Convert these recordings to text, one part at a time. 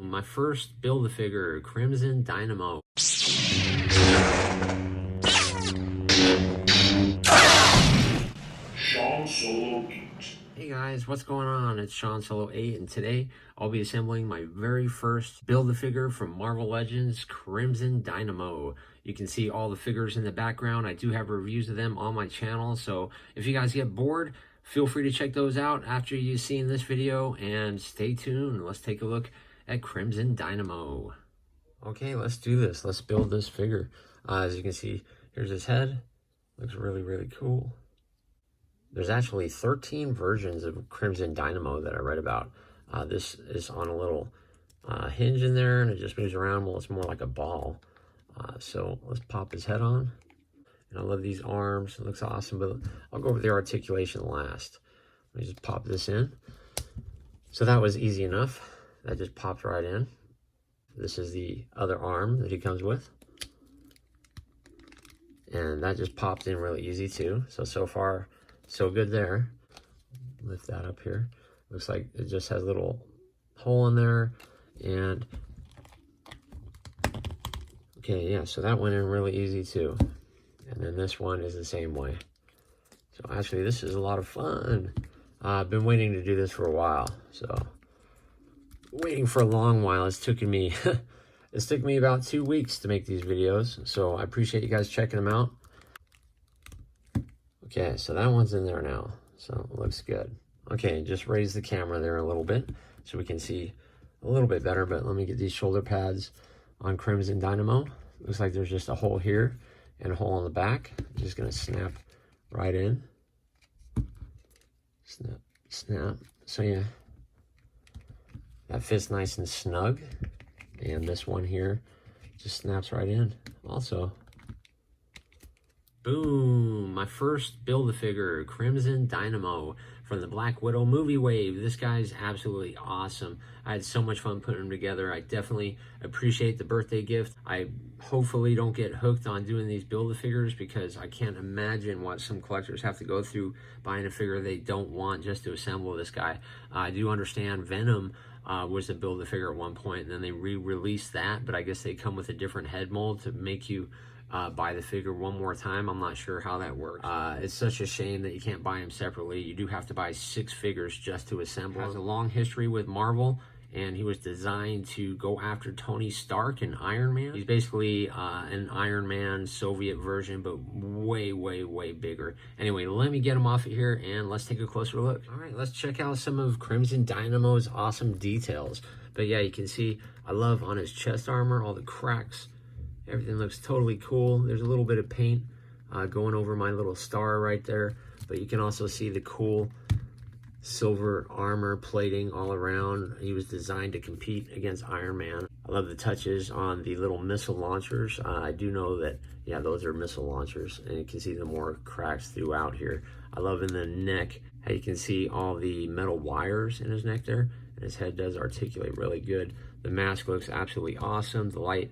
My first Build-A-Figure, Crimson Dynamo. Sean Solo 8. Hey guys, what's going on? It's Sean Solo 8, and today I'll be assembling my very first Build-A-Figure from Marvel Legends, Crimson Dynamo. You can see all the figures in the background. I do have reviews of them on my channel, so if you guys get bored, feel free to check those out after you've seen this video, and stay tuned. Let's take a look at Crimson Dynamo. Okay, let's do this. Let's build this figure. As you can see, here's his head. Looks really, really cool. There's actually 13 versions of Crimson Dynamo that I read about. This is on a little hinge in there, and it just moves around. Well, it's more like a ball. So let's pop his head on. And I love these arms. It looks awesome, but I'll go over the articulation last. Let me just pop this in. So that was easy enough. That just popped right in. This is the other arm that he comes with. And that just popped in really easy too. So far, so good there. Lift that up here. Looks like it just has a little hole in there. And okay, yeah, so that went in really easy too. And then this one is the same way. So actually, this is a lot of fun. I've been waiting to do this for a while. So waiting for a long while. It's took me about 2 weeks to make these videos. So I appreciate you guys checking them out. Okay, so that one's in there now. So it looks good. Okay, just raise the camera there a little bit so we can see a little bit better. But let me get these shoulder pads on Crimson Dynamo. Looks like there's just a hole here and a hole on the back. I'm just gonna snap right in. Snap, snap. So yeah, that fits nice and snug. And this one here just snaps right in also. Boom, my first Build-A-Figure, Crimson Dynamo from the Black Widow movie wave. This guy's absolutely awesome. I had so much fun putting him together. I definitely appreciate the birthday gift. I hopefully don't get hooked on doing these Build-A-Figures because I can't imagine what some collectors have to go through buying a figure they don't want just to assemble this guy. I do understand Venom was a Build-A-Figure at one point, and then they re-released that, but I guess they come with a different head mold to make you buy the figure one more time. I'm not sure how that works. It's such a shame that you can't buy them separately. You do have to buy 6 figures just to assemble. He has a long history with Marvel, and he was designed to go after Tony Stark and Iron Man. He's basically an Iron Man Soviet version, but way, way, way bigger. Anyway, let me get him off of here, and let's take a closer look. All right, let's check out some of Crimson Dynamo's awesome details. But yeah, you can see, I love on his chest armor, all the cracks. Everything looks totally cool. There's a little bit of paint going over my little star right there, but you can also see the cool silver armor plating all around. He was designed to compete against Iron Man. I love the touches on the little missile launchers. I do know that, yeah, those are missile launchers, and you can see the more cracks throughout here. I love in the neck how you can see all the metal wires in his neck there, and his head does articulate really good. The mask looks absolutely awesome. The light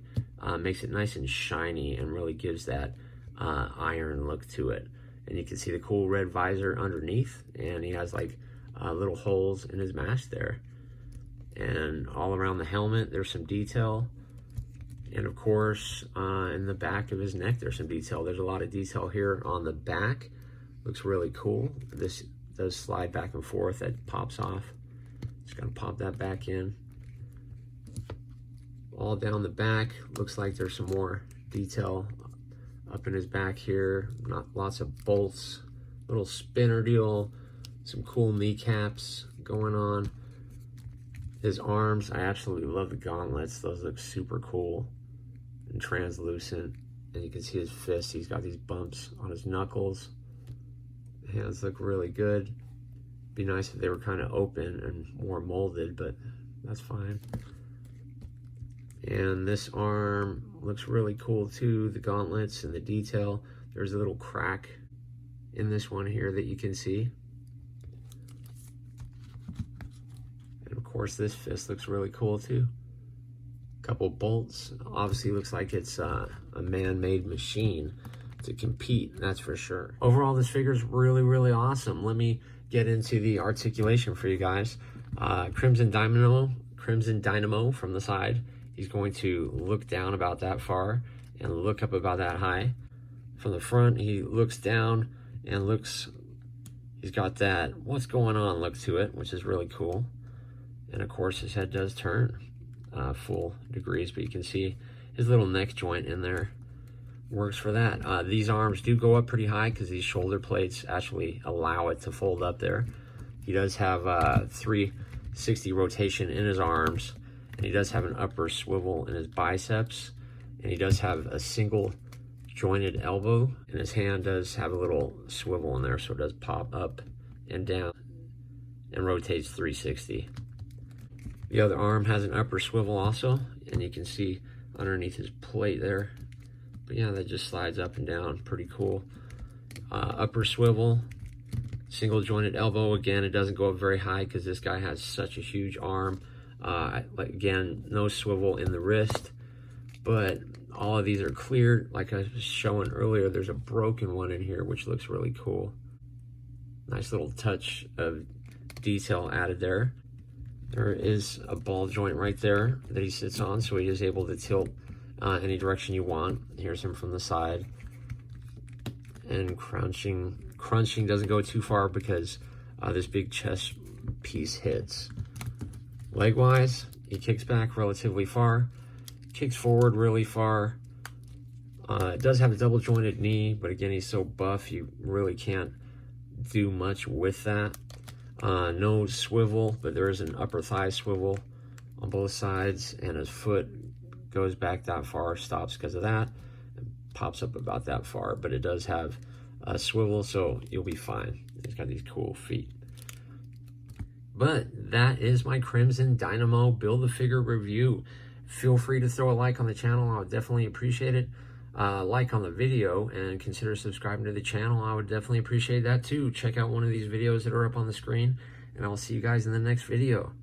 makes it nice and shiny and really gives that iron look to it. And you can see the cool red visor underneath, and he has like little holes in his mask there. And all around the helmet, there's some detail. And of course, in the back of his neck, there's some detail. There's a lot of detail here on the back. Looks really cool. This does slide back and forth. That pops off. Just gonna pop that back in. All down the back, looks like there's some more detail up in his back here. Lots of bolts, little spinner deal, some cool kneecaps going on. His arms, I absolutely love the gauntlets. Those look super cool and translucent. And you can see his fist. He's got these bumps on his knuckles. The hands look really good. Be nice if they were kind of open and more molded, but that's fine. And this arm looks really cool too, the gauntlets and the detail. There's a little crack in this one here that you can see. And of course this fist looks really cool too. A couple bolts. Obviously looks like it's a man-made machine to compete, that's for sure. Overall, this figure is really, really awesome. Let me get into the articulation for you guys. Crimson Dynamo Crimson Dynamo from the side. He's going to look down about that far and look up about that high. From the front, he looks down and looks, he's got that what's going on look to it, which is really cool. And of course his head does turn full degrees, but you can see his little neck joint in there works for that. These arms do go up pretty high because these shoulder plates actually allow it to fold up there. He does have 360 rotation in his arms, and he does have an upper swivel in his biceps, and he does have a single jointed elbow, and his hand does have a little swivel in there, so it does pop up and down and rotates 360. The other arm has an upper swivel also, and you can see underneath his plate there. But yeah, that just slides up and down, pretty cool. Upper swivel, single jointed elbow. Again, it doesn't go up very high because this guy has such a huge arm. Again, no swivel in the wrist, but all of these are cleared. Like I was showing earlier, there's a broken one in here, which looks really cool. Nice little touch of detail added there. There is a ball joint right there that he sits on, so he is able to tilt any direction you want. Here's him from the side. And crunching doesn't go too far because this big chest piece hits. Leg-wise, he kicks back relatively far, kicks forward really far. It does have a double jointed knee, but again, he's so buff, you really can't do much with that. No swivel, but there is an upper thigh swivel on both sides, and his foot goes back that far, stops because of that, and pops up about that far, but it does have a swivel, so you'll be fine. He's got these cool feet. But that is my Crimson Dynamo Build-A-Figure review. Feel free to throw a like on the channel. I would definitely appreciate it. Like on the video and consider subscribing to the channel. I would definitely appreciate that too. Check out one of these videos that are up on the screen, and I'll see you guys in the next video.